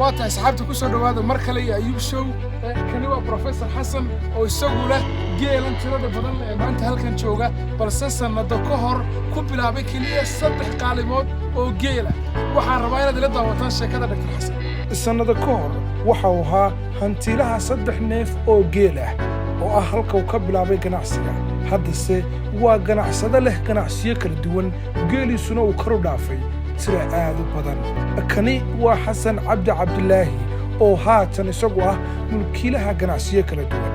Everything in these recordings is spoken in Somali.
waata asxaabta ku soo dhawaada mar kale iyo Ayub Show kani waa Professor Xasan oo isagu leh geelan tirada badan ee maanta halkan jooga balse sanado ka hor ku bilaabay kaliya 3 qaalimood oo geela waxaan rabaa inaad ila daawataan sheekada Dr. Xasan sanado ka hor waxa uu ahaa hantilaha 3 neef oo geel ah oo ah halka uu ka bilaabay ganacsiga haddase waa ganacsade leh ganacsiyo kala duwan geelisuna uu kor u dhaafay sida aad u badan kani waa Xasan Cabdi Cabdilaahi oo haatan isagu ah mulkiilaha ganacsiyo kala duwan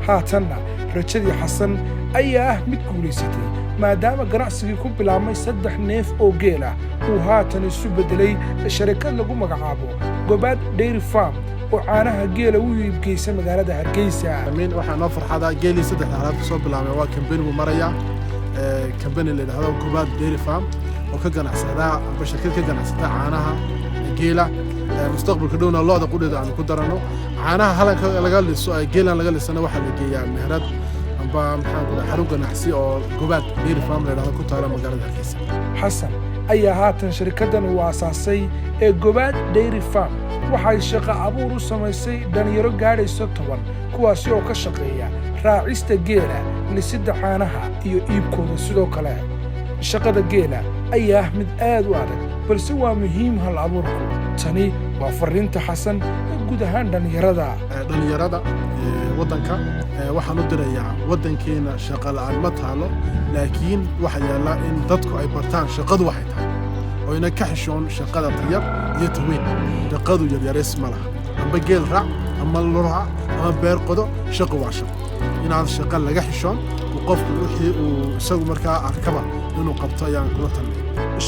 haatanna rajadii Xasan ayaa ah mid guuleysatay maadaama ganacsigii ku bilaabmay 3 neef oo geel ah uu haatan isu bedelay sharikad lagu magacaabo Gobaad Dairy Farm oo caanaha geela u iibgeysay magaalada Hargeysa waxaan noo farxadaa geeli 3 alaab soo bilaabmay waa company uu maraya company la yiraahdo Gobaad Dairy Farm oo ka ganacsada amba shirkad ka ganacsada caanaha geela mustaqbalka dhowna looda qudheeda aan ku darano caanaha halka laga liso ay geelan laga lisana waxa la geeyaa meherad amba maxaan ku xarun ganacsi oo Gobaad Dairy Farm la yiraahdo ku taala magaalada Hargeysa Xasan ayaa haatan shirkadan uu aasaasay ee Gobaad Dairy Farm waxay shaqo abuur u samaysay dhalinyaro gaadhayso 10 kuwaas oo ka shaqeeya raacista geela lisida caanaha iyo iibkooda sidoo kale shaqada geela ayaa mid aad u adag balse waa muhiim hal abuurku tani waa fariinta Xasan ee guud ahaan dhalinyarada wadanka waxaan u dirayaa wadankeena shaqo la'aan ma taalo laakiin waxa yaala in dadku ay bartaan shaqadu waxay tahay oo ina ka xishoon shaqada tayar iyo taweyn shaqadu yar isma laha amba geel raac ama lurac ama beer qodo shaqo waa shaqo inaad shaqo laga xishoon qofku wixii uu isagu markaa arkaba inuu qabto ayaan kula talin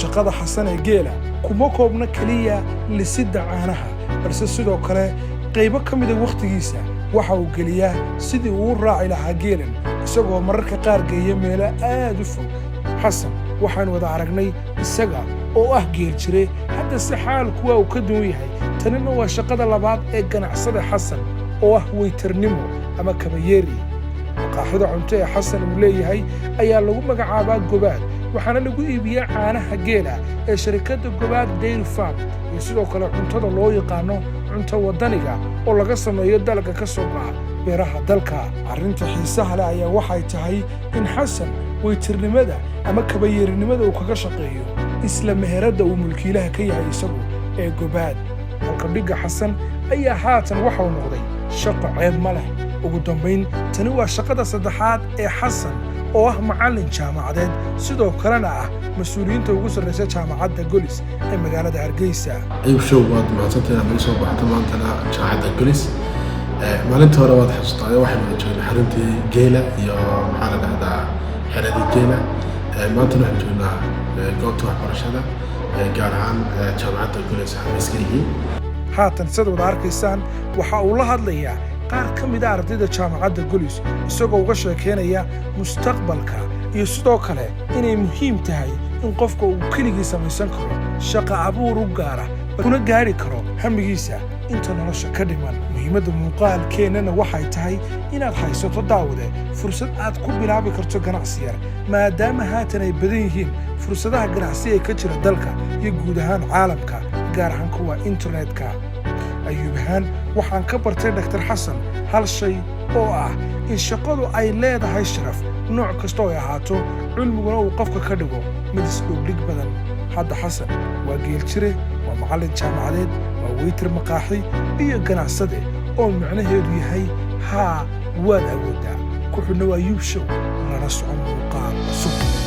shaqada Xasan ee geela kuma koobna kaliya lisida caanaha balse sidoo kale qaybo kamid ah waqtigiisa waxa uu geliyaa sidii uu raaci lahaa geelan isagoo mararka qaar geeyo meelo aad u fog Xasan waxaan wada aragnay isaga oo ah geel jire hadda si xaalku waa uu ka duwan yahay tanina waa shaqada labaad ee ganacsada Xasan oo ah weytarnimo ama kabayeeri maqaaxida cunto ee Xasan uu leeyahay ayaa lagu magacaabaa Gobaad waxaana lagu iibiyaa caanaha geela ee shirkadda Gobaad Dairy Farm iyo sidoo kale cuntada loo yaqaano cunto wadaniga oo laga sameeyo dalka ka soo baxa beeraha dalka arrinta xiisaha leh ayaa waxay tahay in Xasan weytarnimada ama kabayeerinimada uu kaga shaqeeyo isla meherada uu mulkiilaha ka yahay isagu ee Gobaad halka dhiga Xasan ayaa haatan waxa uu noqday shaqo ceeb ma leh ugu dambeyn tani waa shaqada saddexaad ee Xasan oo ah macallin jaamacadeed sidoo kalena ah mas'uuliyiinta ugu sarreeya jaamacadda Golis ee magaalada Hargeysa Ayub Show waad mahadsantahay inaad soo baxdo maanta jaamacadda Golis maalintii hore waad xasuustay waxaan wada joognay xaruntii geela iyo maxaa la dhahdaa xeradii geela maanta waxaan joognaa goobta waxbarashada gaar ahaan jaamacadda Golis xafiiskayga haatan sidoo aad arkaysaan waxa uu la hadlayaa qaar ka mid ah ardayda jaamacadda Golis isagoo uga sheekeynaya mustaqbalka iyo sidoo kale inay muhiim tahay in qofka uu keligii samaysan karo shaqo abuur u gaara kuna gaari karo hamigiisa inta nolosha ka dhiman muhiimadda muuqaalkeennana waxay tahay inaad haysato daawade fursad aad ku bilaabi karto ganacsi yar maadaama haatan ay badan yihiin fursadaha ganacsi ee ka jira dalka iyo guud ahaan caalamka gaar ahaan kuwa internetka Ayub ahaan waxaan ka bartay Dr. Xasan hal shay oo ah in shaqadu ay leedahay sharaf nooc kasta oo ay ahaato cilmiguna uu qofka ka dhigo mid isdhig badan hadda Xasan waa geel jire waa macallin jaamacadeed waa weytar maqaaxi iyo ganacsade oo macnaheedu yahay waad awoodaa ku xidhnow Ayub Show nala socon muuqaal cusub